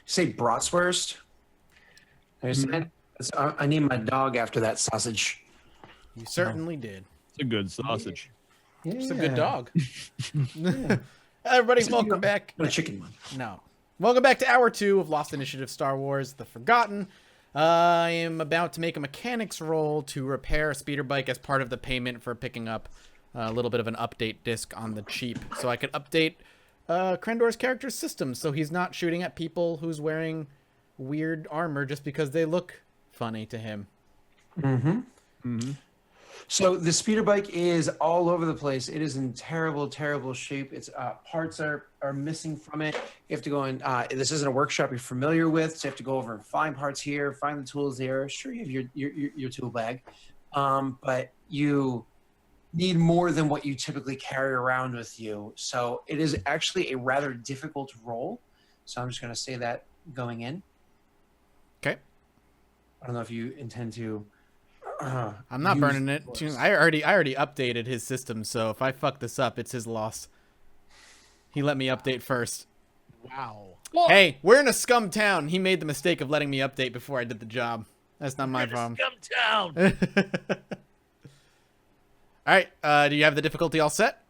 Say bratwurst. I named my dog after that sausage. You certainly did. It's a good sausage. Yeah. It's a good dog. Yeah. Everybody, welcome back. Not a chicken one. No. Welcome back to Hour 2 of Lost Initiative Star Wars The Forgotten. I am about to make a mechanics roll to repair a speeder bike as part of the payment for picking up a little bit of an update disc on the cheap. So I could update Krendor's character's system so he's not shooting at people who's wearing weird armor just because they look funny to him. So the speeder bike is all over the place. It is in terrible, terrible shape. Its parts are missing from it. You have to go in. This isn't a workshop you're familiar with, so you have to go over and find parts here, find the tools there. Sure, you have your tool bag, but you need more than what you typically carry around with you. So it is actually a rather difficult roll. So I'm just going to say that going in. Okay. I don't know if you intend to. I'm not burning it. I already updated his system, so if I fuck this up, it's his loss. He let me update first. Wow. Hey, we're in a scum town. He made the mistake of letting me update before I did the job. That's not my problem. Scum town. All right. Do you have the difficulty all set?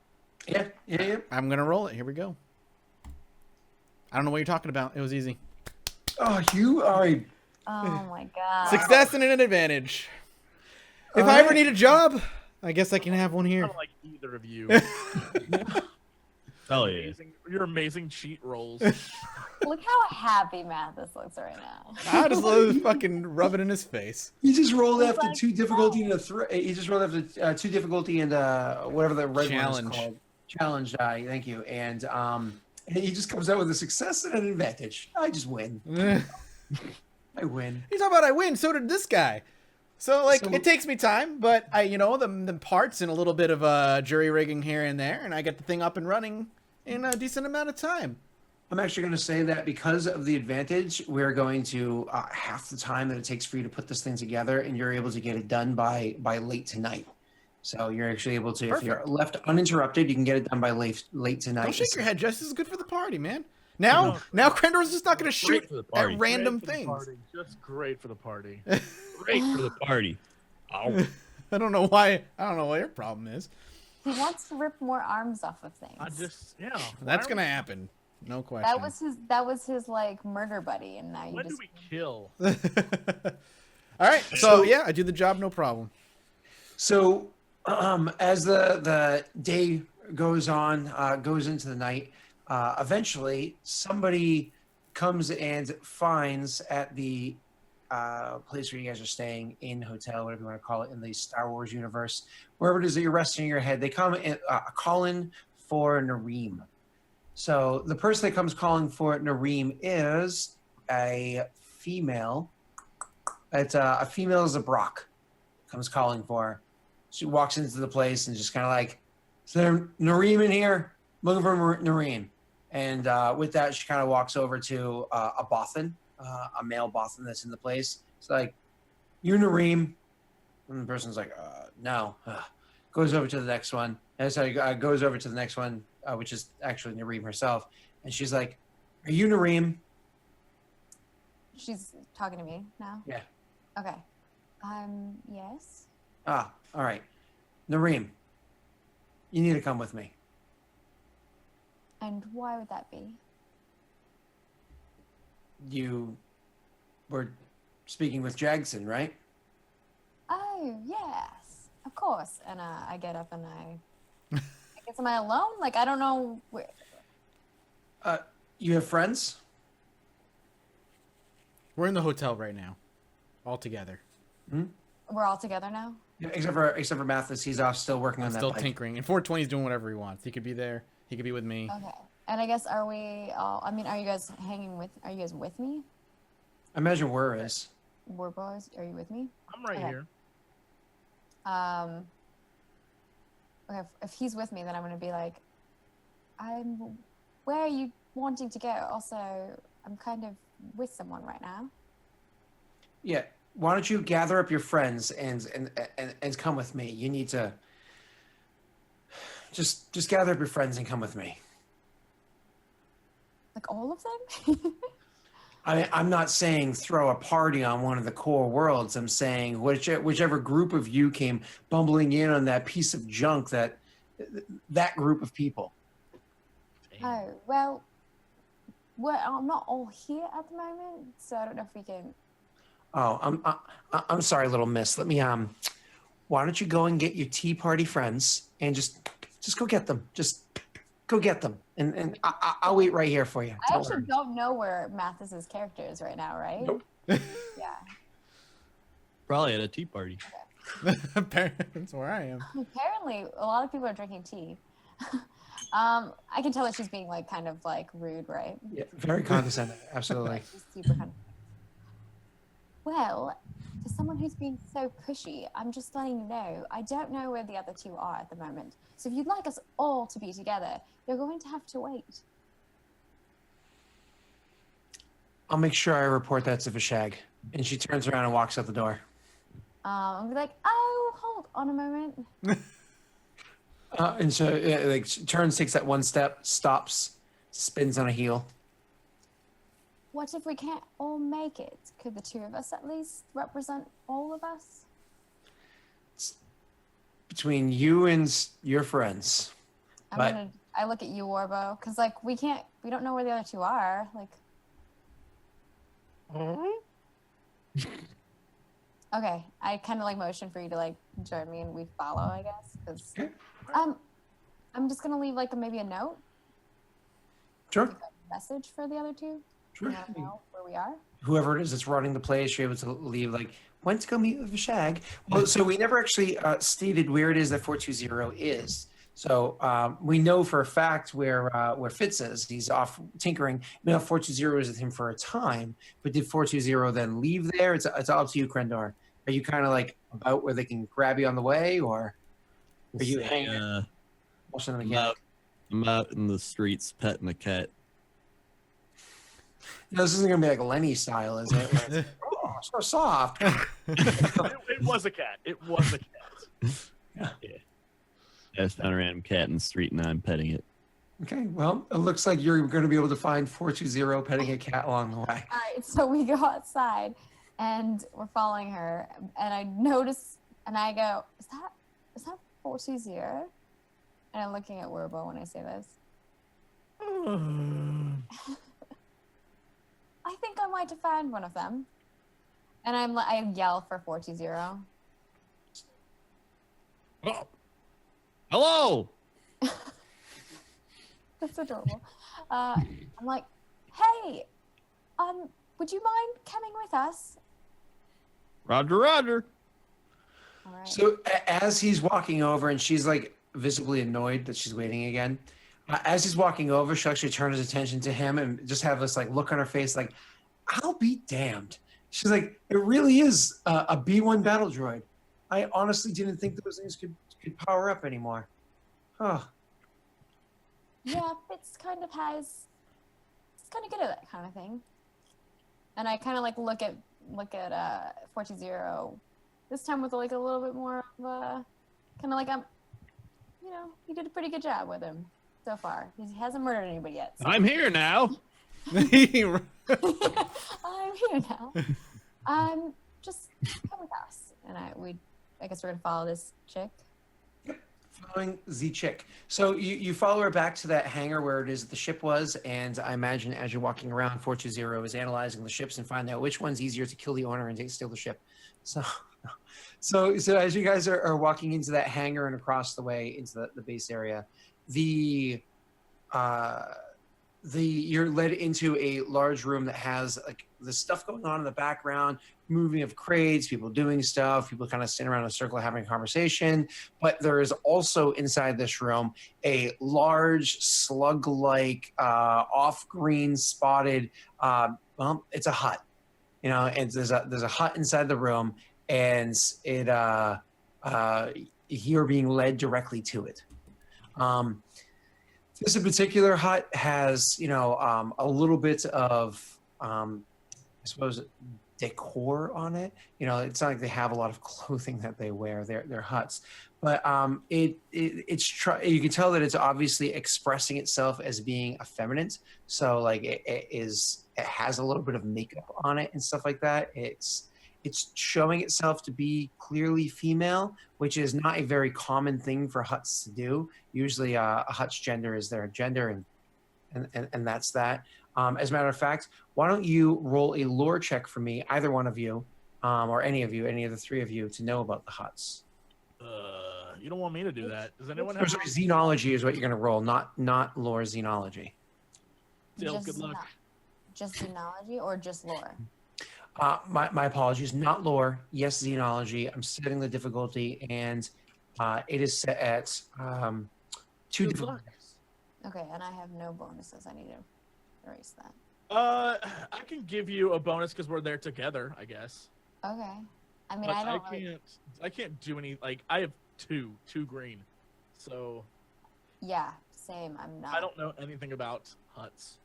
Yeah. I'm gonna roll it. Here we go. I don't know what you're talking about. It was easy. Oh, you are a... Oh my god. Success and an advantage. If I ever need a job, I guess I can have one I here. don't like either of you. Hell yeah. Your amazing cheat rolls. Look how happy Mathis looks right now. I just love fucking rub it in his face. He just rolled He's after like, 2 difficulty and he just rolled after 2 difficulty and whatever the red one Challenge. is called. Challenge. Thank you. And he just comes out with a success and an advantage. I just win. I win. You talking about I win? So did this guy. So it takes me time, but the parts and a little bit of jury rigging here and there, and I get the thing up and running in a decent amount of time. I'm actually going to say that because of the advantage, we're going to half the time that it takes for you to put this thing together, and you're able to get it done by late tonight. So you're actually able to, Perfect. if you're left uninterrupted, you can get it done by late tonight. Don't shake your head, Jess. This is good for the party, man. Now Krendor's just not going to shoot for the party. at random Great for the things. party. Just great for the party. Great for the party. Ow. I don't know why. I don't know what your problem is. He wants to rip more arms off of things. That's gonna happen. No question. That was his like murder buddy, and now you When just. do we kill? All right. So yeah, I do the job, no problem. So as the day goes on, goes into the night, eventually somebody comes and finds at the place where you guys are staying, in hotel, whatever you want to call it, in the Star Wars universe, wherever it is that you're resting your head, they come and call in for Nareem. So the person that comes calling for Nareem is a female. It's a female Zabrak comes calling for her. She walks into the place and just kind of like, is there Nareem in here? Looking for Nareem. And with that, she kind of walks over to a Bothan, a male Bothan that's in the place. It's like, you Nareem? And the person's like, no. Goes over to the next one. And so goes over to the next one, which is actually Nareem herself. And she's like, are you Nareem? She's talking to me now. Yeah. Okay. Yes. All right. Nareem, you need to come with me. And why would that be? You were speaking with Jagson, right? Oh yes, of course. And I get up and I guess, am I alone? Like I don't know where. You have friends? We're in the hotel right now, all together. We're all together now. Yeah, except for Mathis, he's off still working on that Still bike. tinkering. And 420's doing whatever he wants. He could be there. He could be with me. Okay. And I guess are we all? I mean, are you guys with me? I imagine Wur is. War boys, are you with me? I'm right Okay. here. Okay, if he's with me, then I'm gonna be like, where are you wanting to go? Also, I'm kind of with someone right now. Yeah. Why don't you gather up your friends and come with me? You need to just gather up your friends and come with me. Like all of them? I'm not saying throw a party on one of the core worlds. I'm saying whichever group of you came bumbling in on that piece of junk, that group of people. Oh, well, I'm not all here at the moment, so I don't know if we can. Oh, I'm sorry, little miss. Let me why don't you go and get your tea party friends and just go get them. Just go get them, and I'll wait right here for you. I actually don't know where Mathis's character is right now, right? Nope. Yeah. Probably at a tea party. That's where I am. Apparently, a lot of people are drinking tea. I can tell that she's being like kind of like rude, right? Yeah, very condescending. Absolutely. She's super kind of. Well, for someone who's being so pushy, I'm just letting you know, I don't know where the other two are at the moment. So if you'd like us all to be together, you're going to have to wait. I'll make sure I report that to Vishag. And she turns around and walks out the door. I'll be like, oh, hold on a moment. And so like she turns, takes that one step, stops, spins on a heel. What if we can't all make it? Could the two of us at least represent all of us? Between you and your friends. But I look at you, Warbo, because like we don't know where the other two are. Like, okay, I kind of like motion for you to like join me and we follow, I guess, because I'm just gonna leave like maybe a note, Sure. a message for the other two. Sure. I don't know where we are. Whoever it is that's running the place, you're able to leave, like, went to go meet with Vishag. Well, so we never actually stated where it is that 420 is. So we know for a fact where Fitz is. He's off tinkering. We know 420 was with him for a time, but did 420 then leave there? It's all up to you, Krendor. Are you kind of like about where they can grab you on the way, or are you hanging? Watching the mechanic? I'm out in the streets petting a cat. No, this isn't gonna be like Lenny style, is it? Where it's like, oh, so soft. It was a cat. It was a cat. Yeah. I just found a random cat in the street and I'm petting it. Okay, well, it looks like you're going to be able to find 420 petting a cat along the way. All right, so we go outside and we're following her, and I notice, and I go, is that 420? And I'm looking at Werbo when I say this. I think I might have found one of them. And I yell for 420. Oh. Hello. That's adorable. I'm like, hey, would you mind coming with us? Roger, Roger. All right. So as he's walking over, and she's like visibly annoyed that she's waiting again, as he's walking over, she actually turns his attention to him and just have this like look on her face like, I'll be damned. She's like, it really is a B1 battle droid. I honestly didn't think those things could power up anymore. Oh. Yeah, it's kind of good at that kind of thing. And I kind of like look at 420 this time with like a little bit more of a kind of like you did a pretty good job with him so far. He hasn't murdered anybody yet. So. I'm here now. I'm here now. Just come with us, and I guess we're gonna follow this chick. Following the chick. So you follow her back to that hangar where it is that the ship was, and I imagine as you're walking around, 420 is analyzing the ships and find out which one's easier to kill the owner and steal the ship. So as you guys are walking into that hangar and across the way into the base area, you're led into a large room that has like the stuff going on in the background, moving of crates, people doing stuff, people kind of sitting around in a circle having a conversation. But there is also inside this room a large slug-like off-green spotted, well, it's a hut, and there's a hut inside the room, and you're being led directly to it. This particular hut has, a little bit of, I suppose, decor on it. You know, it's not like they have a lot of clothing that they wear. Their huts, but you can tell that it's obviously expressing itself as being effeminate. So like it has a little bit of makeup on it and stuff like that. It's showing itself to be clearly female, which is not a very common thing for huts to do. Usually, a hut's gender is their gender, and that's that. As a matter of fact, why don't you roll a lore check for me, either one of you, or any of the three of you, to know about the huts. You don't want me to do that. Does anyone Oh, have sorry, xenology is what you're going to roll, not lore xenology. Still, good luck. Just xenology or just lore? My apologies, not lore. Yes, xenology. I'm setting the difficulty, and it is set at 2 Good difficulties. luck. Okay, and I have no bonuses. I need to erase that. I can give you a bonus because we're there together, I guess. Okay. I mean, But I don't. I can't do any. Like, I have two green, so Yeah, same. I'm not. I don't know anything about huts.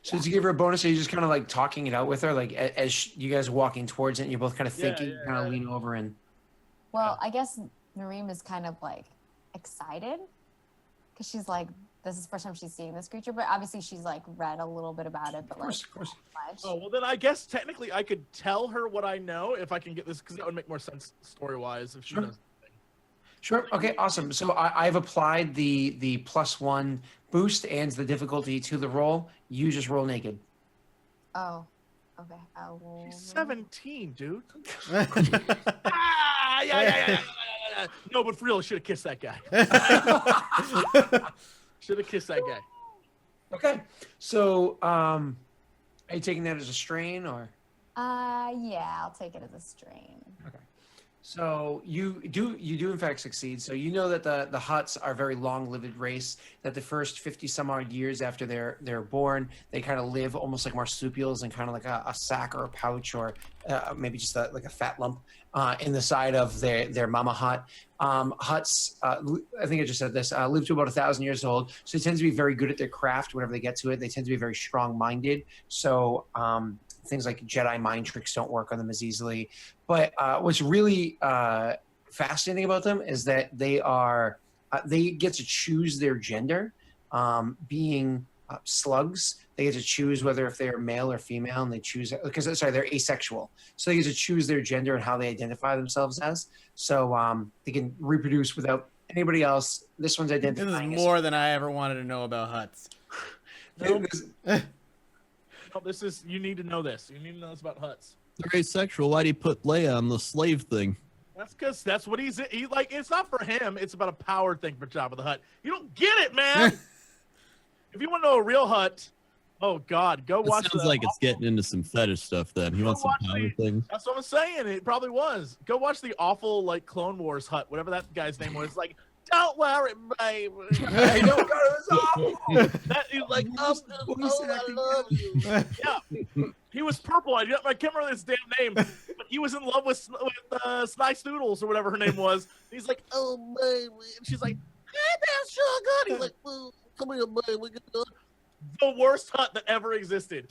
So to give her a bonus, are you just kind of like talking it out with her, like as you guys are walking towards it, and you're both kind of thinking, you kind of lean over and. Well, I guess Nareem is kind of like excited because she's like, this is the first time she's seeing this creature, but obviously she's like read a little bit about it, but Of course, like of course. not much. Oh well, then I guess technically I could tell her what I know if I can get this, because that would make more sense story-wise if she Sure. knows. Sure. Okay. Awesome. So I've applied the +1 boost and the difficulty to the roll. You just roll naked. Oh, okay. I will. She's 17, dude. yeah. Yeah. No, but for real, should have kissed that guy. Should have kissed that guy. Okay. So are you taking that as a strain or? Yeah, I'll take it as a strain. Okay. So you do in fact succeed. So you know that the Hutts are a very long-lived race. That the first 50 some odd years after they're born, they kind of live almost like marsupials and kind of like a sack or a pouch or maybe just like a fat lump in the side of their mama Hutt. Hutts, I think I just said this, live to about 1,000 years old. So they tend to be very good at their craft. Whenever they get to it, they tend to be very strong-minded. So things like Jedi mind tricks don't work on them as easily. But what's really fascinating about them is that they get to choose their gender. Being slugs, they get to choose whether if they're male or female, and they choose because they're asexual, so they get to choose their gender and how they identify themselves as. So they can reproduce without anybody else. This one's This identifying. is more than I ever wanted to know about huts. No, this is, you need to know this. You need to know this about huts. They're asexual. Why do you put Leia on the slave thing? That's because that's what he like. It's not for him. It's about a power thing for Jabba the Hutt. You don't get it, man. If you want to know a real Hutt, oh God, go It watch. sounds like it's getting into some fetish stuff. Then he wants some watch power the- things. That's what I'm saying. It probably was. Go watch the awful like Clone Wars Hutt, whatever that guy's name was. Like, don't worry, babe. I know, God, it was awful. That he's like, I love you. Yeah, he was purple. I can't remember his damn name, but he was in love with Snice Noodles or whatever her name was. And he's like, oh baby, and she's like, hey, that's so good. He's like, oh, come here, baby. We can do it. The worst Hutt that ever existed.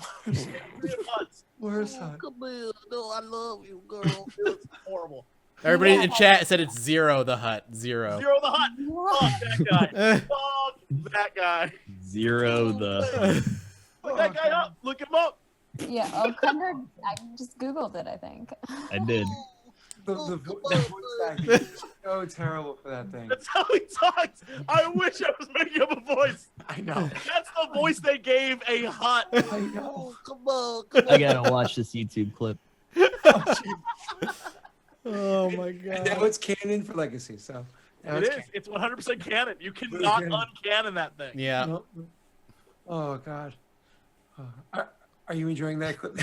Where's Hutt? Come here, no, I love you, girl. It's horrible. Everybody in the chat said it's Zero the Hutt. Zero. Zero the Hutt. Fuck that guy. Fuck that guy. Zero the. Look that guy up. Look him up. Yeah. Oh, Kundra, I just Googled it, I think. I did. The voice acting is so terrible for that thing. That's how he talks. I wish I was making up a voice. I know. That's the voice they gave a Hutt. I know. Come on, come I gotta watch this YouTube clip. Oh my And god. now it's canon for Legacy, so. now It it's is. It's 100% canon. You cannot canon. uncanon that thing. Yeah. Nope. Oh God. Are you enjoying that clip?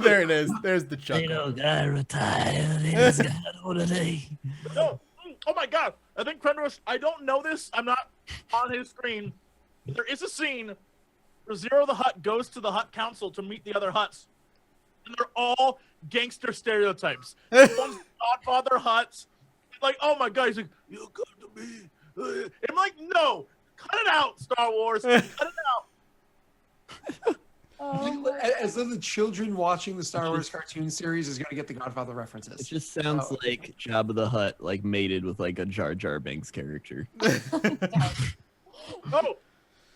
There it is. There's the chuckle. guy retired. He's got today. No. Oh my God. I think Krenros, I don't know this. I'm not on his screen. But there is a scene where Zero the Hutt goes to the Hutt Council to meet the other Hutts. And they're all gangster stereotypes. One's Godfather Hutts. Like, oh my God. He's like, you come to me. And I'm like, no. Cut it out, Star Wars. Cut it out. As though the children watching the Star Wars cartoon series is going to get the Godfather It references. just sounds Oh. like Jabba the Hutt like mated with like a Jar Jar Binks character. Oh,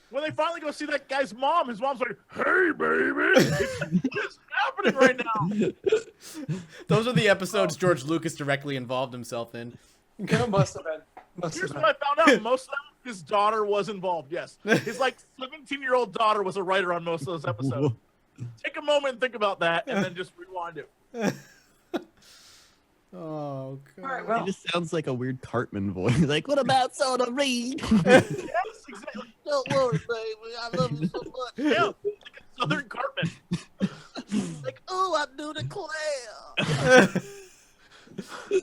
when they finally go see that guy's mom, his mom's like, "Hey, baby, it's like, what is happening right now?" Those are the episodes George Lucas directly involved himself in. It must have been. Here's what I found out: most of them, his daughter was involved. Yes, his like 17-year-old daughter was a writer on most of those episodes. Take a moment and think about that, and then just rewind it. Oh, All God. right, It well, just sounds like a weird Cartman voice. Like, what about Soda Reed? Yes, exactly. Don't worry, baby. I love you so much. Yeah, like a Southern Cartman. Like, oh, I do declare. I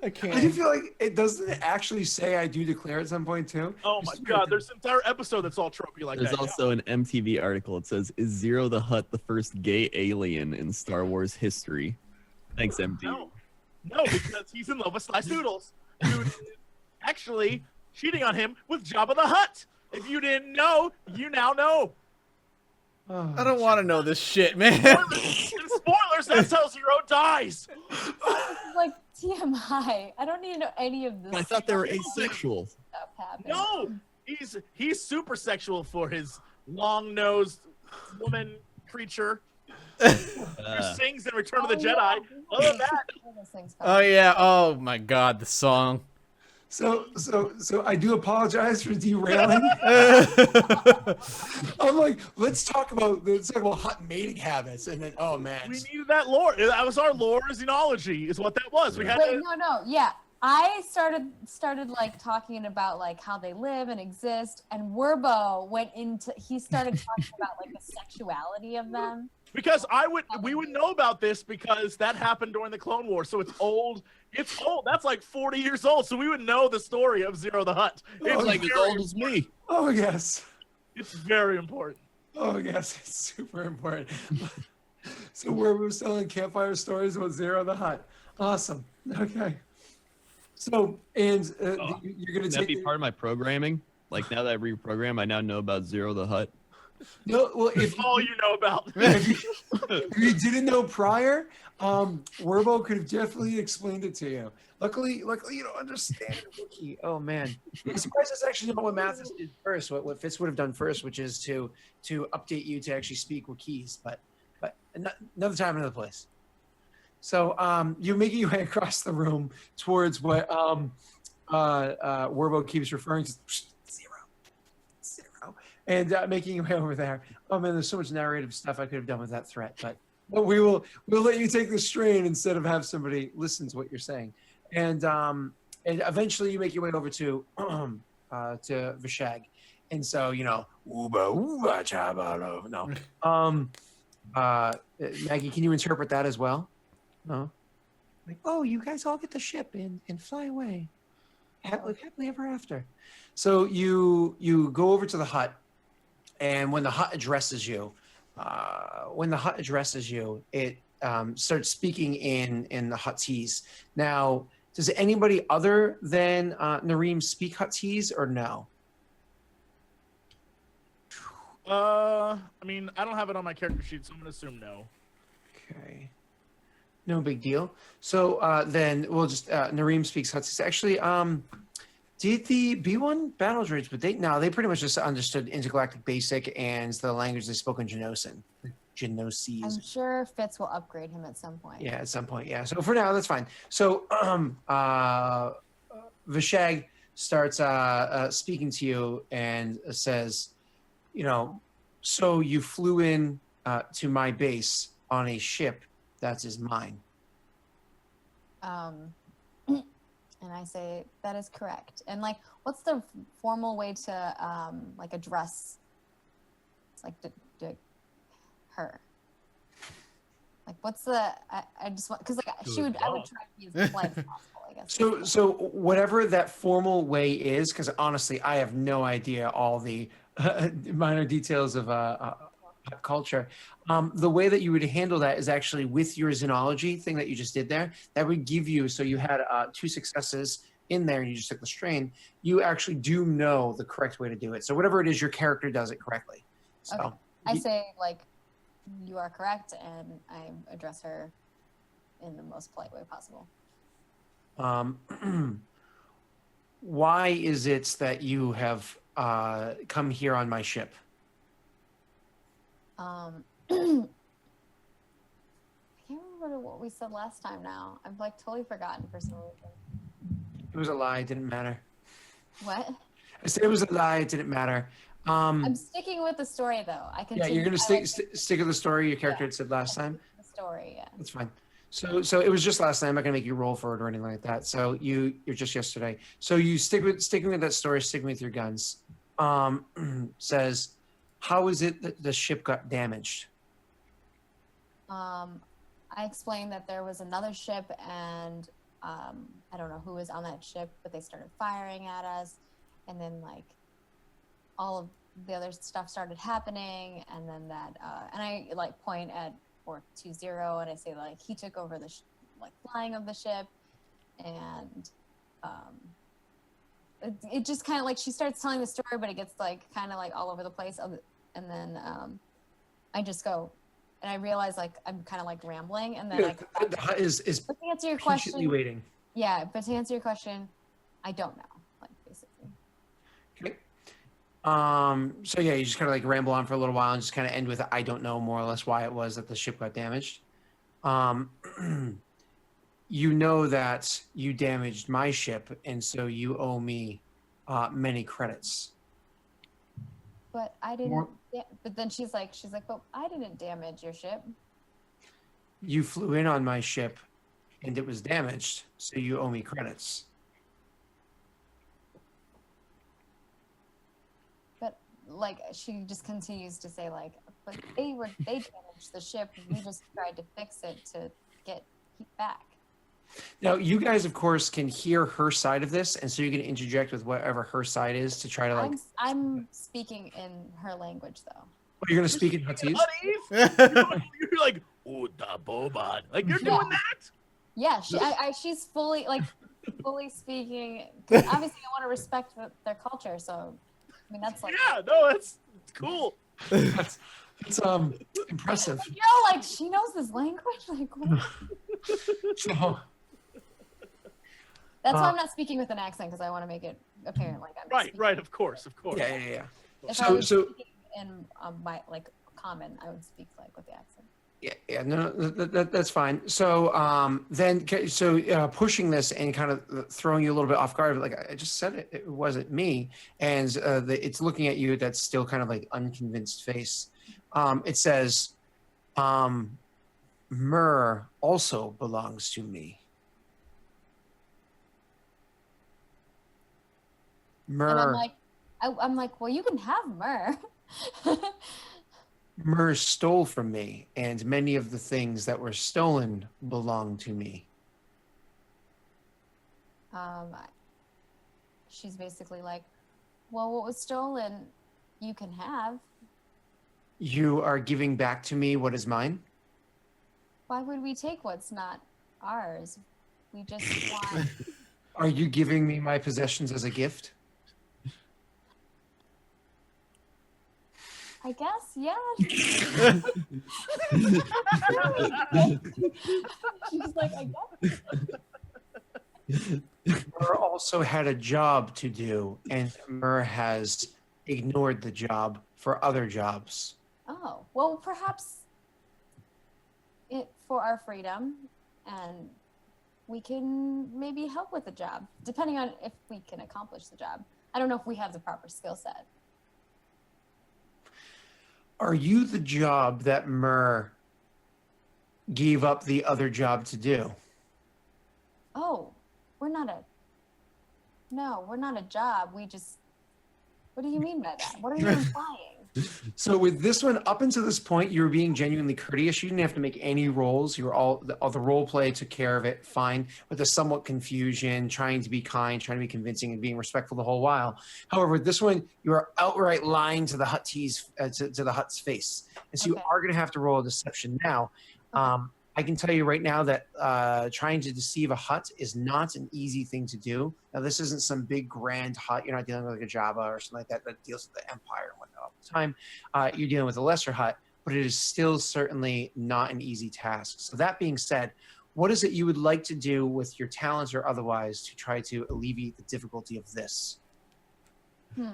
I do can't. feel like it doesn't actually say "I do declare" at some point too. Oh my God, there's an entire episode that's all tropey like There's that. also an MTV article. It says, "Is Zero the Hutt the first gay alien in Star Wars history?" Thanks, MTV. No, because he's in love with Slice Noodles, who is actually cheating on him with Jabba the Hutt. If you didn't know, you now know. Oh, I don't want to know this shit, man. Spoilers, that's how Zero dies. Like TMI. I don't need to know any of this I thought they were asexual. stuff happening. No, he's super sexual for his long-nosed woman creature who sings in Return of the Jedi. Other than that, Oh, yeah. Oh, my God. The song. So I do apologize for derailing. I'm like, let's talk about Hutt mating habits, and then oh man, we needed that lore. That was our lore xenology, is what that was. We had Wait, to. no, yeah. I started like talking about like how they live and exist, and Werbo he started talking about like the sexuality of them. Because we would know about this because that happened during the Clone Wars, so it's old. It's old. That's like 40 years old, so we would know the story of Zero the Hutt. It's Like as old as me. oh yes, It's very important. oh yes, it's super important. So we're selling campfire stories about Zero the Hutt. Awesome. Okay. So and you're gonna Would that take be part of my programming? Like now that I reprogram, I now know about Zero the Hutt. no. Well, if All you know about. if you didn't know prior, Werbo could have definitely explained it to you. Luckily, you don't understand it, Wookiee. Oh man, I'm surprised that's actually not what Mathis did first. What Fitz would have done first, which is to update you to actually speak Wookiees. But another time, another place. So you're making your way across the room towards what Werbo keeps referring to. Zero, and making your way over there. Oh man, there's so much narrative stuff I could have done with that threat, but we'll let you take the strain instead of have somebody listen to what you're saying. And eventually you make your way over to Vishag. And so, ooba ooba chabalo. No. Maggie, can you interpret that as well? No. Like, oh, you guys all get the ship and fly away. Live happily ever after. So you go over to the Hutt, and when the Hutt addresses you, it starts speaking in the Huttese. Now, does anybody other than Nareem speak Huttese or no? I mean, I don't have it on my character sheet, so I'm gonna assume no. Okay. No big deal. So then we'll just Nareem speaks Huttese. Actually, did the B1 battle droids, but they pretty much just understood Intergalactic Basic and the language they spoke in Genosin. Genosese. I'm sure Fitz will upgrade him at some point. Yeah, at some point. Yeah. So for now, that's fine. So Vishag starts speaking to you and says, so you flew in to my base on a ship that is mine. And I say that is correct. And like, what's the formal way to address her? Like, what's the? I just want because I would try to be as polite as possible, I guess. So whatever that formal way is, because honestly, I have no idea all the minor details of culture. The way that you would handle that is actually with your xenology thing that you just did there. That would give you, so you had 2 successes in there and you just took the strain. You actually do know the correct way to do it. So whatever it is, your character does it correctly. So okay. I say like, You are correct, and I address her in the most polite way possible. Why is it that you have come here on my ship? I can't remember what we said last time now. I've like totally forgotten for some reason. It was a lie. It didn't matter. What? I said it was a lie. It didn't matter. I'm sticking with the story though. I can. Yeah, you're gonna stick with the story your character had said last time. The story, yeah. That's fine. So it was just last night. I'm not gonna make you roll for it or anything like that. So you're just yesterday. So you sticking with that story, sticking with your guns. Says, how is it that the ship got damaged? I explained that there was another ship, and I don't know who was on that ship, but they started firing at us, and then like all of the other stuff started happening, and then that and I like point at 420 and I say like he took over the flying of the ship, and it just kind of like she starts telling the story, but it gets like kind of like all over the place, and then I just go and I realize like I'm kind of like rambling, and then The Hutt is but to answer your patiently question, waiting. yeah, but to answer your question, I don't know, like basically. Okay. So yeah, you just kind of like ramble on for a little while and just kind of end with I don't know more or less why it was that the ship got damaged. You know that you damaged my ship, and so you owe me many credits. But I didn't. But then she's like, but I didn't damage your ship. You flew in on my ship, and it was damaged, so you owe me credits. But like, she just continues to say like, but they damaged the ship. We just tried to fix it to get back. Now, you guys, of course, can hear her side of this, and so you can interject with whatever her side is to try to like. I'm speaking in her language though. Oh, you're gonna speak in Huttese? You're like, oh, da boban. Like you're doing that? Yeah, she's fully speaking. Obviously, I want to respect their culture, so I mean that's like. Yeah, no, it's cool. That's impressive. You know, like she knows this language. Like what? So, that's why I'm not speaking with an accent, because I want to make it apparent like I'm Right, of course. yeah. If I was speaking in my like common, I would speak like with the accent. Yeah, no, that's fine. So pushing this and kind of throwing you a little bit off guard, like I just said, it wasn't me, and it's looking at you. That's still kind of like unconvinced face. It says, Myrrh also belongs to me. Myrrh. And I'm like, well, you can have Myrrh. Myrrh stole from me, and many of the things that were stolen belong to me. She's basically like, well, what was stolen, you can have. You are giving back to me what is mine? Why would we take what's not ours? We just want. Are you giving me my possessions as a gift? I guess, yeah. She's like, I guess. Myrrh also had a job to do, and Myrrh has ignored the job for other jobs. Oh, well, perhaps for our freedom, and we can maybe help with the job, depending on if we can accomplish the job. I don't know if we have the proper skill set. Are you the job that Myrrh gave up the other job to do? Oh, we're not a job. We just, what do you mean by that? What are you implying? So with this one, up until this point, you were being genuinely courteous. You didn't have to make any rolls. You were all the role play took care of it fine, with the somewhat confusion, trying to be kind, trying to be convincing, and being respectful the whole while. However, with this one, you are outright lying to the Huttese, to the Hutt's face, and so you are going to have to roll a deception now. I can tell you right now that trying to deceive a Hutt is not an easy thing to do. Now, this isn't some big grand Hutt. You're not dealing with like a Java or something like that that deals with the Empire and whatnot all the time. You're dealing with a lesser Hutt. but it is still certainly not an easy task. So that being said, what is it you would like to do with your talents or otherwise to try to alleviate the difficulty of this? Okay.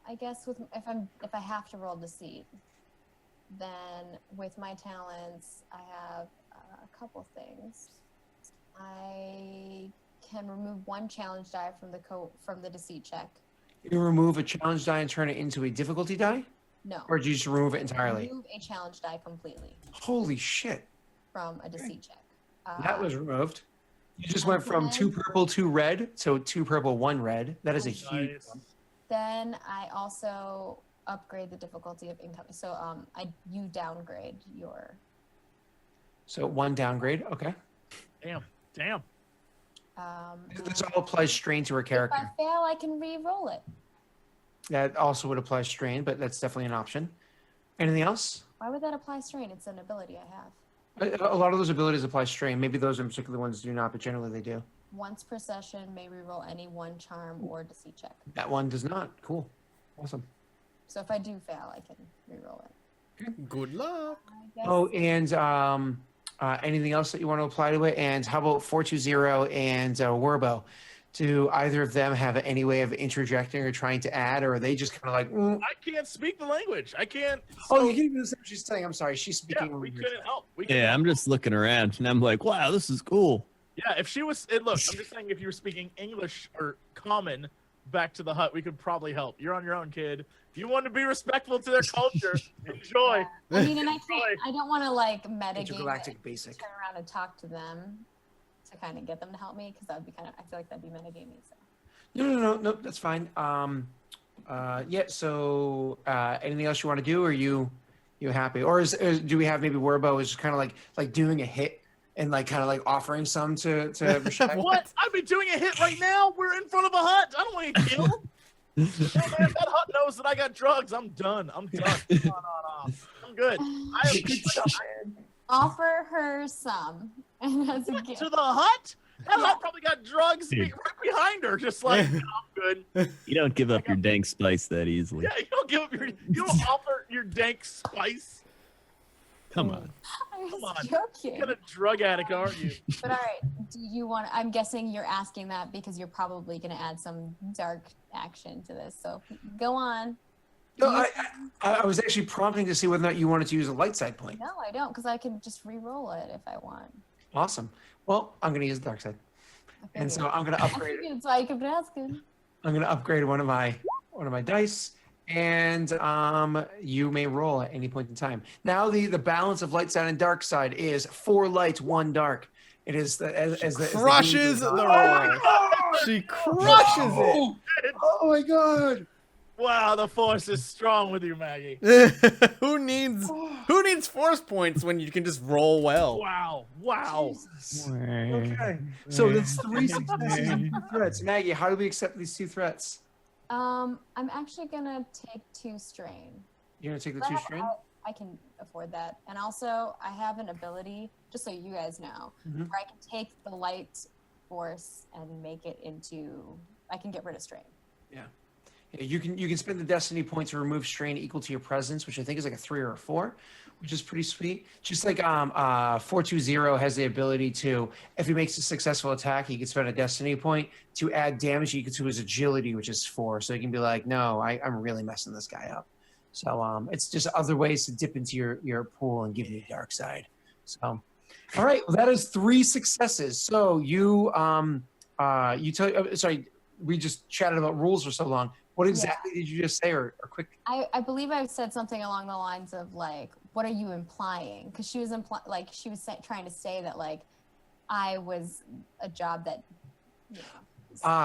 I guess if I have to roll deceit, then with my talents, I have a couple things. I can remove one challenge die from the deceit check. You remove a challenge die and turn it into a difficulty die? No. Or do you just remove it entirely? Remove a challenge die completely Holy shit. from a deceit check. That was removed. You just went from 2 purple, 2 red to 2 purple, 1 red. That is a huge Nice. jump. Then I also upgrade the difficulty of incoming. So you downgrade your. So 1 downgrade. Okay. Damn. This all applies strain to her If character. I fail, I can re-roll it. That also would apply strain, but that's definitely an option. Anything else? Why would that apply strain? It's an ability I have. A lot of those abilities apply strain. Maybe those in particular ones do not, but generally they do. Once per session, may re-roll any one charm or deceit check. That one does not. Cool. Awesome. So if I do fail, I can re-roll it. Good luck. I guess. Oh, and anything else that you want to apply to it? And how about 420 and Werbo? Do either of them have any way of interjecting or trying to add, or are they just kind of like, I can't speak the language. I can't. oh, you can't even understand what she's saying. I'm sorry. She's Yeah, speaking. we couldn't help. We couldn't Yeah, help. I'm just looking around and I'm like, wow, this is cool. Yeah, if she was, look, I'm just saying, if you were speaking English or common back to the hut, we could probably help. You're on your own, kid. If you want to be respectful to their culture, enjoy. I mean, and I don't want to like metagame Intergalactic it, basic. turn around and talk to them to kind of get them to help me because that would be I feel like that'd be metagaming. So. No, that's fine. Yeah. So, anything else you want to do? Or are you happy? Or do we have maybe Werbo is just kind of like doing a hit and like kind of like offering some to Rashai? What? I'd be doing a hit right now. We're in front of a hut. I don't want to get killed. Yeah, man, if that hut knows that I got drugs, I'm done. I'm done. No. I'm good. Offer her some, and that's a gift. To the hut? That hut probably got drugs Dude. right behind her. Just like, no, I'm good. You don't give up your dank spice that easily. Yeah, you don't give up you don't offer your dank spice. Come on. I was Come on. joking. What kind of drug addict are you? But all right, do you want? I'm guessing you're asking that because you're probably going to add some dark action to this. So go on. No, I was actually prompting to see whether or not you wanted to use a light side point. No, I don't, because I can just re-roll it if I want. Awesome. Well, I'm going to use the dark side, and so I'm going to upgrade. That's why I kept asking. I'm going to upgrade one of my dice, and you may roll at any point in time. Now the balance of light side and dark side is 4 light, 1 dark. It is as the Crushes the roll. She crushes it. Oh my god! Wow, the force is strong with you, Maggie. Who needs force points when you can just roll well? Wow. Okay, so that's 3 successes and 2 threats. Maggie, how do we accept these 2 threats? I'm actually gonna take 2 strain. You're gonna take the 2 strain. I can afford that, and also I have an ability, just so you guys know, Mhm. where I can take the light force and make it into. I can get rid of strain. Yeah, you can spend the destiny point to remove strain equal to your presence, which I think is like a 3 or a 4, which is pretty sweet. Just like 420 has the ability to, if he makes a successful attack, he can spend a destiny point to add damage equal to his agility, which is 4. So he can be like, no, I'm really messing this guy up. So it's just other ways to dip into your pool and give you a dark side. So, all right, well, that is 3 successes. So you sorry, we just chatted about rules for so long. What exactly did you just say, or quick? I believe I said something along the lines of like, "What are you implying?" Because she was trying to say that like I was a job that. You know,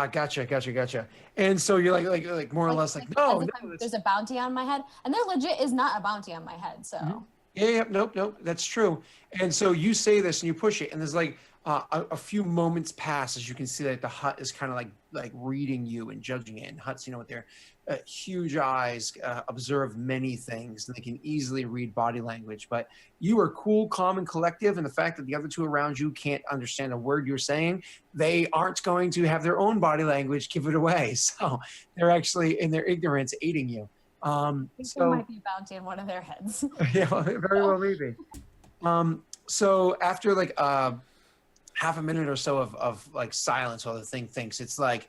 Gotcha. And so you're like more or less like, no, as if there's a bounty on my head, and there legit is not a bounty on my head. So Yeah, nope, that's true. And so you say this and you push it, and there's like a few moments pass as you can see that the Hutt is kind of like reading you and judging it. And Hutt's, with their huge eyes, observe many things, and they can easily read body language. But you are cool, calm, and collective, and the fact that the other two around you can't understand a word you're saying, they aren't going to have their own body language give it away. So they're actually, in their ignorance, aiding you. I think there might be a bounty in one of their heads. Yeah, well, very well maybe. So after like half a minute or so of like silence while the thing thinks, it's like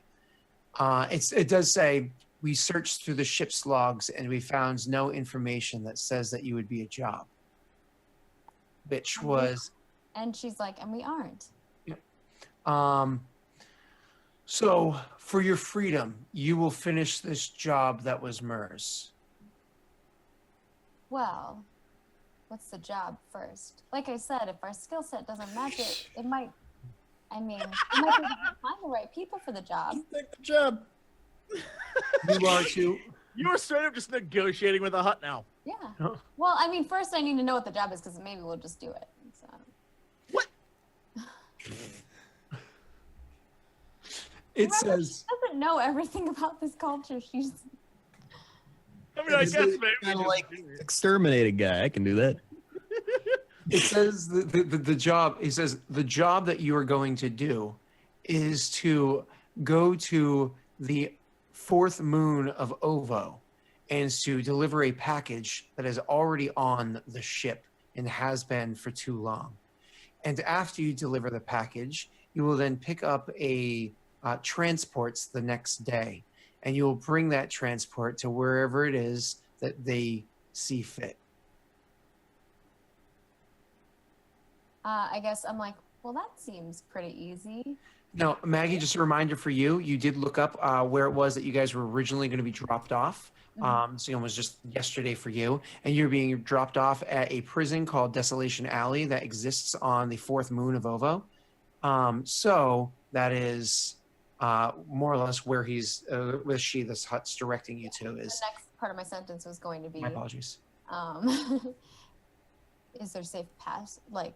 it does say, we searched through the ship's logs and we found no information that says that you would be a job, which was. And she's like, and we aren't. So for your freedom, you will finish this job that was Murs. Well, what's the job first? Like I said, if our skill set doesn't match it, it might be able to find the right people for the job. Take the job. You are too. You are straight up just negotiating with a Hutt now. Yeah. Huh? Well, I mean, first I need to know what the job is because maybe we'll just do it. So. What? It Remember, says. she doesn't know everything about this culture. She's. I mean, I guess maybe. Kind of like exterminated guy. I can do that. It says the job. It says the job that you are going to do is to go to the fourth moon of Ovo and to deliver a package that is already on the ship and has been for too long. And after you deliver the package, you will then pick up a transports the next day, and you will bring that transport to wherever it is that they see fit. I guess I'm like, well, that seems pretty easy. Now, Maggie, just a reminder for you, you did look up where it was that you guys were originally going to be dropped off. So it was just yesterday for you. And you're being dropped off at a prison called Desolation Alley that exists on the fourth moon of Ovo. So that is more or less where he's, where she, this Hutt's directing you to is. The next part of my sentence was going to be, My apologies. Is there safe pass? Like,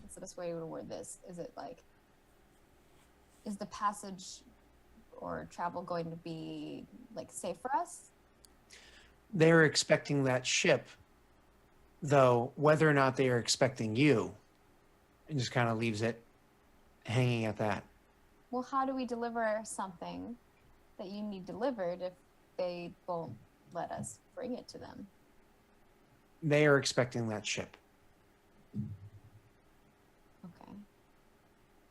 what's the best way to word this? Is it like, is the passage or travel going to be like safe for us? They're expecting that ship, though whether or not they are expecting you, it just kind of leaves it hanging at that. Well, how do we deliver something that you need delivered if they won't let us bring it to them? They are expecting that ship. Okay.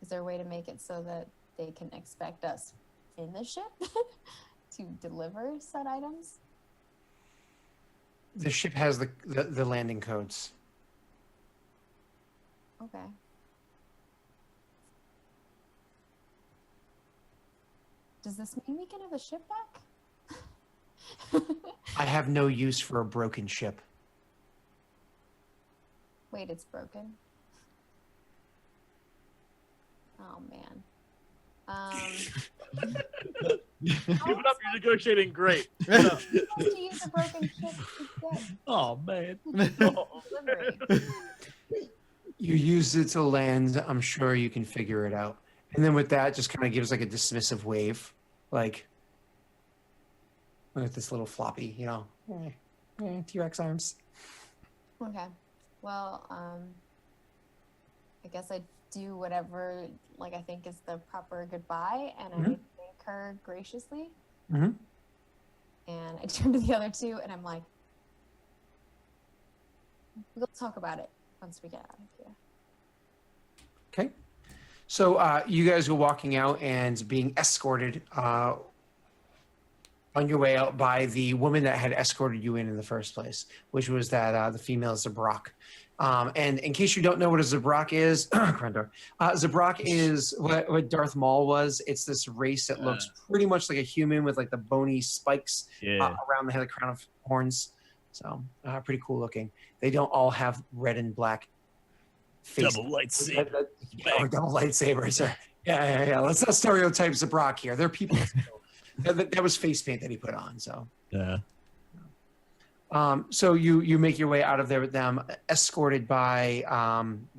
Is there a way to make it so that they can expect us in the ship to deliver said items? The ship has the landing codes. Okay. Does this mean we can have the ship back? I have no use for a broken ship. Wait, it's broken. Oh man. Keep it up, you're negotiating great. How to use a broken ship instead? Oh, man. Delivery. You use it to land. I'm sure you can figure it out. And then with that, just kind of gives like a dismissive wave, like with this little floppy, T-Rex arms. Okay. Well, I guess I do whatever, like, I think is the proper goodbye, and I thank her graciously. Mm-hmm. And I turn to the other two, and I'm like, we'll talk about it once we get out of here. Okay. So you guys were walking out and being escorted on your way out by the woman that had escorted you in the first place, which was that the female Zabrak. And in case you don't know what a Zabrak is, Zabrak is what Darth Maul was. It's this race that looks pretty much like a human with like the bony spikes around the head, the crown of horns. So pretty cool looking. They don't all have red and black faces. Double lightsaber. Double lightsabers. Yeah. Let's not stereotype Zabrak here. They're people. That was face paint that he put on. So yeah. So you make your way out of there with them, escorted by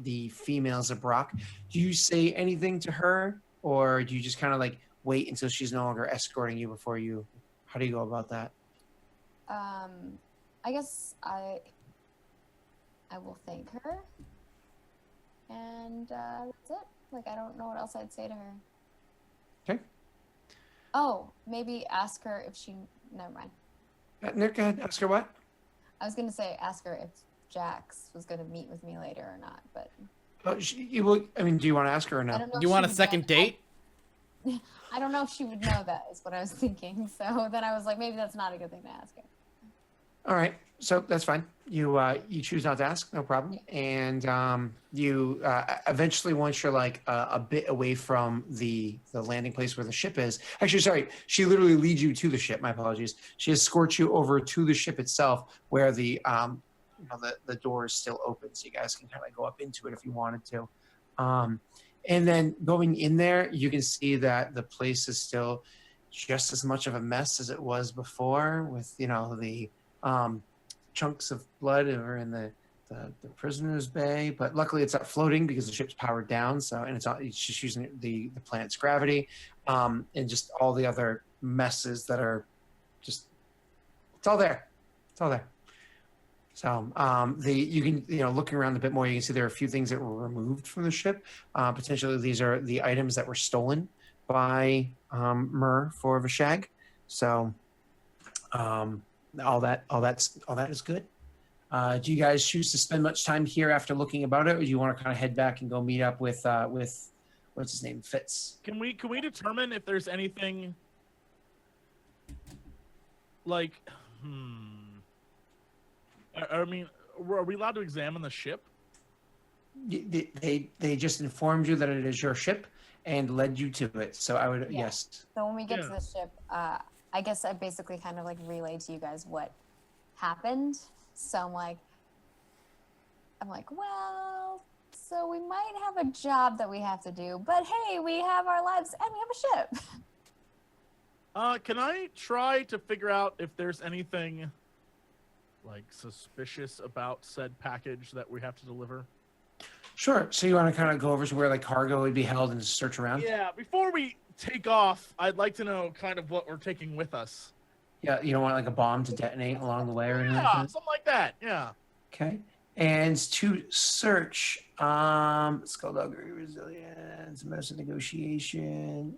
the females of Brock. Do you say anything to her, or do you just kind of like wait until she's no longer escorting you before you? How do you go about that? I guess I will thank her, and that's it. Like, I don't know what else I'd say to her. Okay. Oh, maybe ask her if she. Never mind. Nick, go ahead. Ask her what? I was gonna say ask her if Jax was gonna meet with me later or not, but You will. I mean, do you want to ask her or I no? don't know. You if want she a would second know. date? I don't know if she would know that. Is what I was thinking. So then I was like, maybe that's not a good thing to ask her. All right. So that's fine. You choose not to ask, no problem. And you eventually, once you're like a bit away from the landing place where the ship is. Actually, sorry, she literally leads you to the ship. My apologies. She escorts you over to the ship itself, where the the door is still open, so you guys can kind of go up into it if you wanted to. And then going in there, you can see that the place is still just as much of a mess as it was before, with the chunks of blood are in the prisoner's bay, but luckily it's not floating because the ship's powered down. So, and it's just using the planet's gravity, and just all the other messes that are just, it's all there. It's all there. So you can, looking around a bit more, you can see there are a few things that were removed from the ship. Potentially these are the items that were stolen by Mur for Vashag. So all that is good. Do you guys choose to spend much time here after looking about it, or do you want to kind of head back and go meet up with what's his name, Fitz? Can we determine if there's anything like I mean, are we allowed to examine the ship? They just informed you that it is your ship and led you to it. So I would yes. So when we get to Yeah. the ship, I guess I basically kind of like relayed to you guys what happened. So I'm like, well, so we might have a job that we have to do, but hey, we have our lives and we have a ship. Can I try to figure out if there's anything like suspicious about said package that we have to deliver? Sure. So you want to kind of go over to where like cargo would be held and search around? Yeah, before we take off, I'd like to know kind of what we're taking with us. Yeah, you don't want like a bomb to detonate along the way or anything like Yeah, that? something like that. Yeah. Okay. And to search, skullduggery, resilience, medicine, negotiation,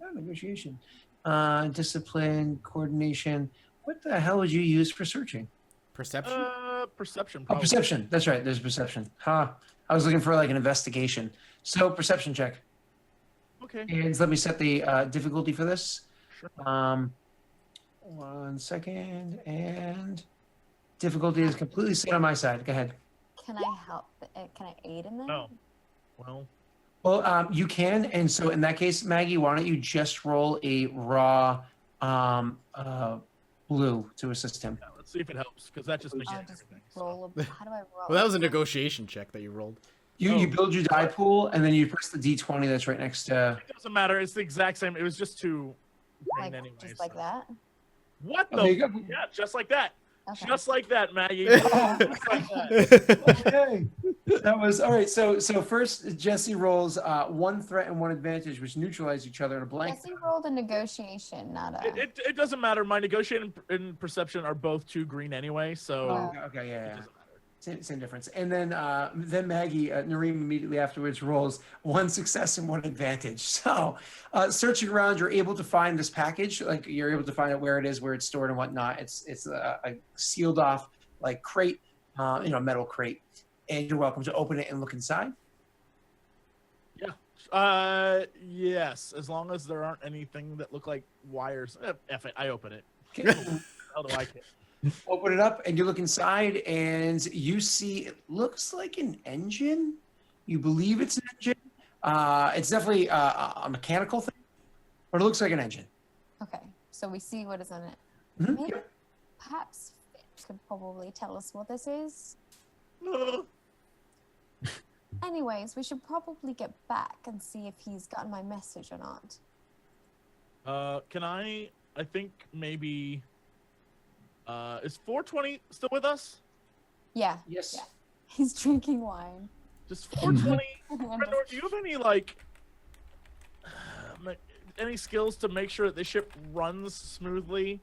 discipline, coordination. What the hell would you use for searching? Perception? Perception. Oh, Probably. perception. That's right. There's perception. Huh. I was looking for like an investigation. So perception check. Okay. And let me set the difficulty for this. Sure. 1 second. And difficulty is completely set on my side. Go ahead. Can I help? Can I aid in that? No. Well. Well, you can. And so in that case, Maggie, why don't you just roll a raw blue to assist him? Yeah, let's see if it helps, because that just makes I'll it just everything. roll. How do I roll? Well, that was a negotiation check that you rolled. You build your die pool, and then you press the D20 that's right next to... It doesn't matter. It's the exact same. It was just two like, green anyway. just like so. that. What Oh, there you the? go. Yeah, just like that. Okay. Just like that, Maggie. Oh, Just like that. okay. That was all right. So first, Jesse rolls one threat and one advantage, which neutralize each other in a blank. Jesse rolled a negotiation, not a. It doesn't matter. My negotiation and perception are both two green anyway, so Oh, okay, it yeah. doesn't matter. Same difference. And then Maggie, Nareem immediately afterwards rolls one success and one advantage. So searching around, you're able to find this package. Like you're able to find out where it is, where it's stored, and whatnot. It's a sealed off like crate, metal crate, and you're welcome to open it and look inside. Yes, as long as there aren't anything that look like wires. F it, I open it. Okay. How do I care? Open it up and you look inside and you see it looks like an engine. You believe it's an engine. It's definitely a mechanical thing, but it looks like an engine. Okay, so we see what is in it. Mhm. Maybe, perhaps Fitz could probably tell us what this is. Anyways, we should probably get back and see if he's gotten my message or not. Can I think maybe Is 420 still with us? Yeah. Yes. Yeah. He's drinking wine. Just 420. And Krendor, do you have any like any skills to make sure that the ship runs smoothly?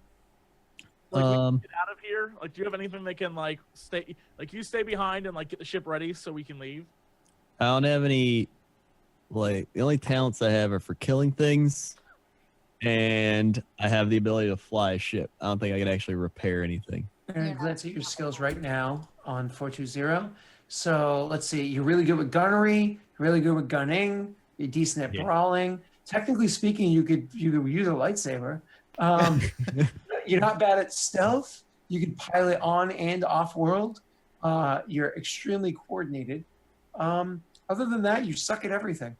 Like we can get out of here. Like, do you have anything that can like stay? Like, you stay behind and like get the ship ready so we can leave. I don't have any. Like the only talents I have are for killing things, and I have the ability to fly a ship. I don't think I could actually repair anything. I'm going to glance at your skills right now on 420. So let's see. You're really good with gunnery. Really good with gunning. You're decent at brawling. Technically speaking, you could use a lightsaber. You're not bad at stealth. You can pilot on and off world. You're extremely coordinated. Other than that, you suck at everything.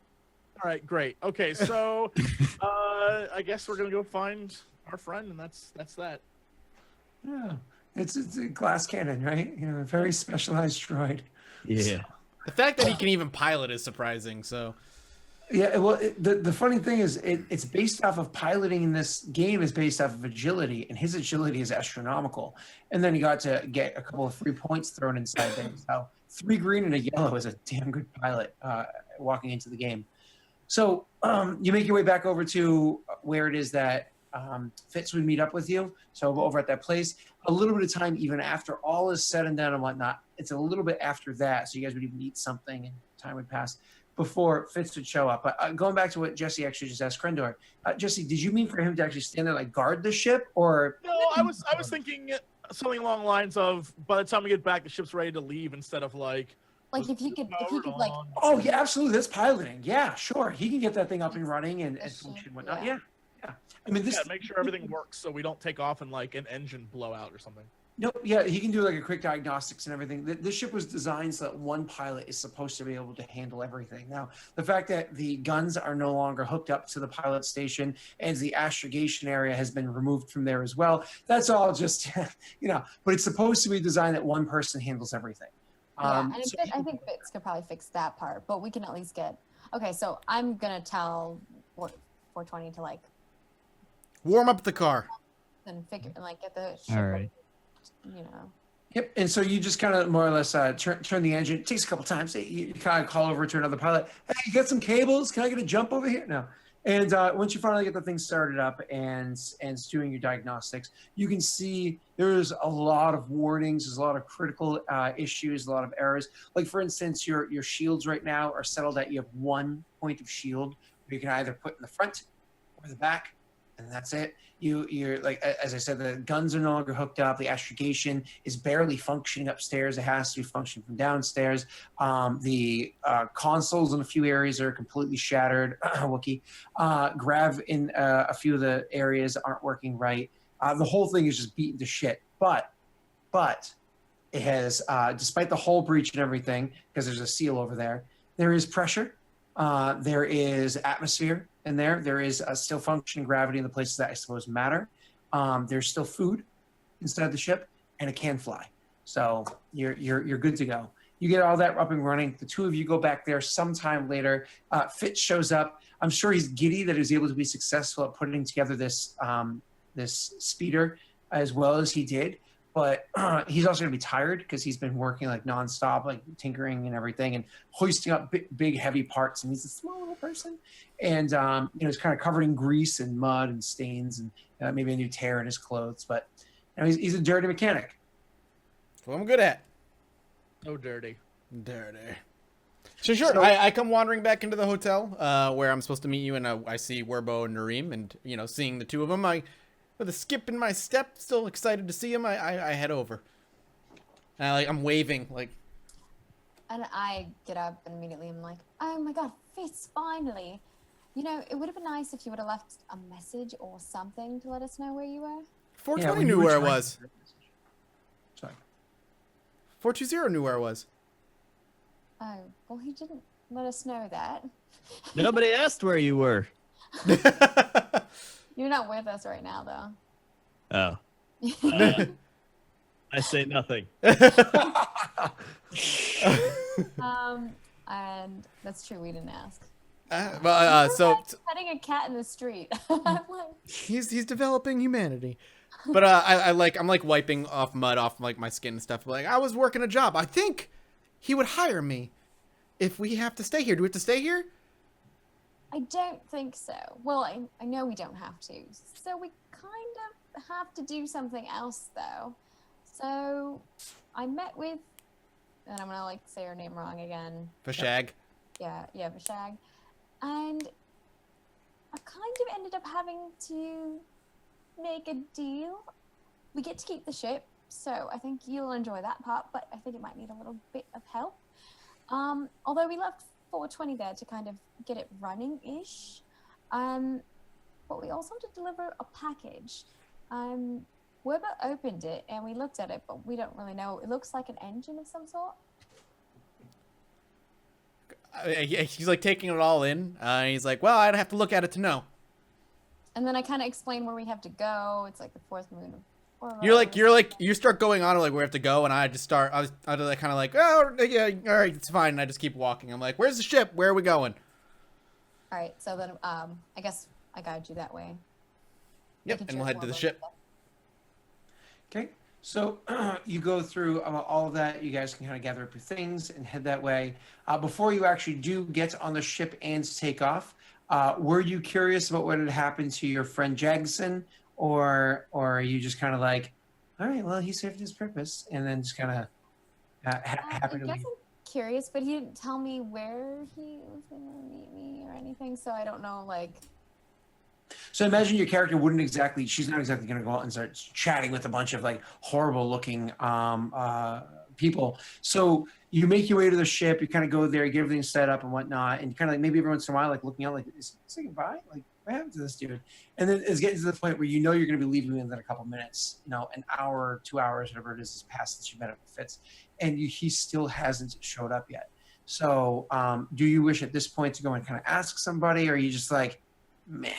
All right, great. Okay, so I guess we're gonna go find our friend, and that's that. Yeah, it's a glass cannon, right? You know, a very specialized droid. Yeah. The fact that he can even pilot is surprising. So Yeah, well, the funny thing is, it's based off of piloting in this game is based off of agility, and his agility is astronomical. And then he got to get a couple of 3 points thrown inside there. So 3 green and a yellow is a damn good pilot walking into the game. So you make your way back over to where it is that Fitz would meet up with you. So over at that place, a little bit of time, even after all is said and done and whatnot, it's a little bit after that. So you guys would even eat something and time would pass before Fitz would show up. But going back to what Jesse actually just asked Krendor, Jesse, did you mean for him to actually stand there like guard the ship, or? No, I was thinking something along the lines of by the time we get back, the ship's ready to leave instead of like. like if he could like. Oh yeah, absolutely. That's piloting. Yeah, sure. He can get that thing up and running and That's function and true, whatnot. yeah. Yeah. I mean, this. Yeah, make sure everything works so we don't take off and like an engine blowout or something. Nope. Yeah, he can do like a quick diagnostics and everything. This ship was designed so that one pilot is supposed to be able to handle everything. Now, the fact that the guns are no longer hooked up to the pilot station and the astrogation area has been removed from there as well, that's all just, but it's supposed to be designed that one person handles everything. Yeah, and I think Fitz could probably fix that part, but we can at least get. Okay, so I'm gonna tell 420 to like warm up the car. and figure and like get the ship, All right. you know. Yep. And so you just kind of more or less turn the engine. It takes a couple times. You kind of call over to another pilot. Hey, you got some cables? Can I get a jump over here? No. And once you finally get the thing started up and it's doing your diagnostics, you can see there's a lot of warnings. There's a lot of critical issues, a lot of errors. Like, for instance, your shields right now are settled at you have 1 point of shield. You can either put in the front or the back, and that's it. You're like, as I said, the guns are no longer hooked up. The astrogation is barely functioning upstairs. It has to be functioning from downstairs. The consoles in a few areas are completely shattered. Wookie. Grav in a few of the areas aren't working right. The whole thing is just beaten to shit. But it has, despite the hull breach and everything, because there's a seal over there, there is pressure. There is atmosphere in there. There is still functioning gravity in the places that I suppose matter. There's still food inside the ship, and it can fly. So you're good to go. You get all that up and running. The two of you go back there sometime later. Fitz shows up. I'm sure he's giddy that he was able to be successful at putting together this this speeder as well as he did. But he's also going to be tired because he's been working like nonstop, like tinkering and everything, and hoisting up big heavy parts. And he's a small little person, and he's kind of covered in grease and mud and stains, and maybe a new tear in his clothes. But he's a dirty mechanic. That's what I'm good at. So dirty. Dirty. So sure, I come wandering back into the hotel where I'm supposed to meet you, and I see Werbo and Nareem, and seeing the two of them, with a skip in my step, still excited to see him, I head over. And I'm waving, like. And I get up and immediately I'm like, oh my god, Fitz, finally. It would have been nice if you would have left a message or something to let us know where you were. 420 knew where it was. Sorry. 420 knew where it was. Oh, well, he didn't let us know that. Nobody asked where you were. You're not with us right now, though. Oh. I say nothing. And that's true. We didn't ask. So Petting a cat in the street. I'm like, he's developing humanity. But I'm like wiping off mud off like my skin and stuff. Like I was working a job. I think he would hire me if we have to stay here. Do we have to stay here? I don't think so. Well, I know we don't have to. So we kind of have to do something else, though. So I met with, and I'm gonna like say her name wrong again. Vashag. Yeah, Vashag. And I kind of ended up having to make a deal. We get to keep the ship, so I think you'll enjoy that part, but I think it might need a little bit of help. Although we left 420 there to kind of get it running-ish. But we also had to deliver a package. Weber opened it and we looked at it, but we don't really know. It looks like an engine of some sort. He's like taking it all in. He's like, well, I'd have to look at it to know. And then I kind of explain where we have to go. It's like the fourth moon of Oro. You start going on like we have to go, and I was kind of like, oh yeah, all right, it's fine. And I just keep walking. I'm like, where's the ship? Where are we going? All right, so then I guess I guide you that way. Yep, Making and we'll sure head to the Warlo's ship. there. Okay, so you go through all of that. You guys can kind of gather up your things and head that way. Before you actually do get on the ship and take off, were you curious about what had happened to your friend Jagson, or are you just kind of like, all right, well, he served his purpose, and then just kind of happy to I guess leave? I'm curious, but he didn't tell me where he was going to meet me or anything, so I don't know, like... So imagine your character she's not exactly going to go out and start chatting with a bunch of like horrible looking people. So you make your way to the ship, you kind of go there, get everything set up and whatnot. And kind of like maybe every once in a while, like looking out like, is he saying goodbye? Like what happened to this dude? And then it's getting to the point where you know you're going to be leaving within a couple minutes, an hour, 2 hours, whatever it is past since you met up with Fitz. And he still hasn't showed up yet. So do you wish at this point to go and kind of ask somebody, or are you just like, meh?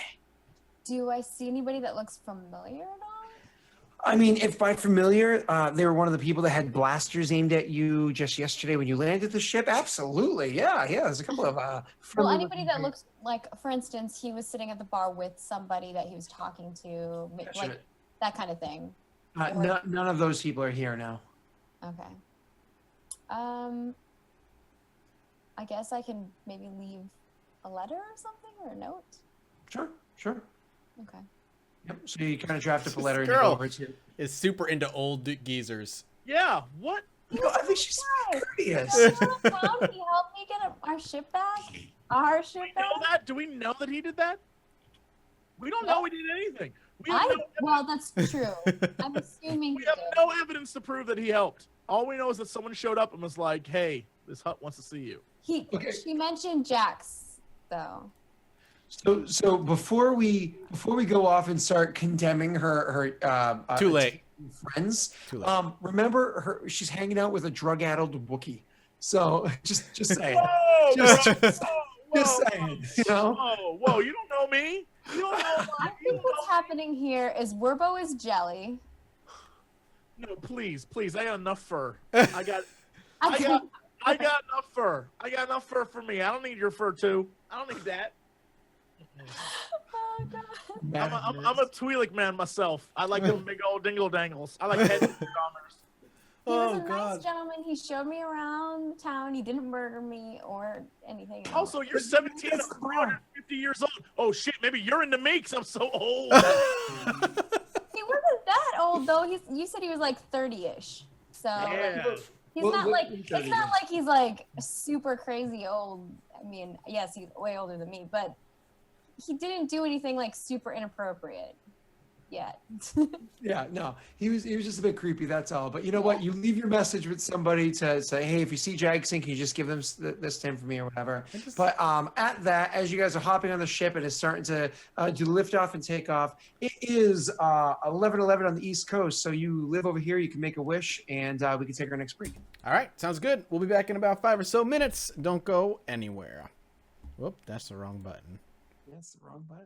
Do I see anybody that looks familiar at all? I mean, if by familiar, they were one of the people that had blasters aimed at you just yesterday when you landed the ship. Absolutely, yeah. There's a couple of. Well, anybody that looks like, for instance, he was sitting at the bar with somebody that he was talking to, like that kind of thing. None of those people are here now. Okay. I guess I can maybe leave a letter or something or a note. Sure. Okay. Yep. So you kind of draft up a letter and you Girl go over to. is super into old geezers. Yeah, what? No, I think she's courteous. He helped me get our ship back. Our ship Do we back. know that? Do we know that he did that? We don't know he did anything. Well, that's true. I'm assuming We he have did. no evidence to prove that he helped. All we know is that someone showed up and was like, "Hey, this Hutt wants to see you." She mentioned Jax, though. So before we go off and start condemning her Too late. friends, Too late. remember she's hanging out with a drug-addled Wookiee. So just saying. Whoa, Just saying. Whoa, you don't know me. You don't know. I think what's happening here is Werbo is jelly. No, please. I got enough fur. I got enough fur. I got enough fur for me. I don't need your fur too. I don't need that. Oh, God. I'm a Twi'lek man myself. I like them big old dingle dangles. I like head commerce. He was a nice gentleman. He showed me around town. He didn't murder me or anything else. Also, you're 17 and 350 years old. Oh shit, maybe you're into me because I'm so old. He wasn't that old though. You said he was like 30-ish. So Yeah. he's not like it's not like he's like super crazy old. I mean, yes, he's way older than me, but he didn't do anything like super inappropriate yet. Yeah, no, he was just a bit creepy. That's all. But you know what? You leave your message with somebody to say, hey, if you see Jagson, can you just give them this to him for me or whatever? But at that, as you guys are hopping on the ship and it's starting to do lift off and take off, it is 11:11 on the East Coast. So you live over here, you can make a wish, and we can take our next break. All right, sounds good. We'll be back in about 5 or so minutes. Don't go anywhere. Whoop, that's the wrong button. That's the wrong button.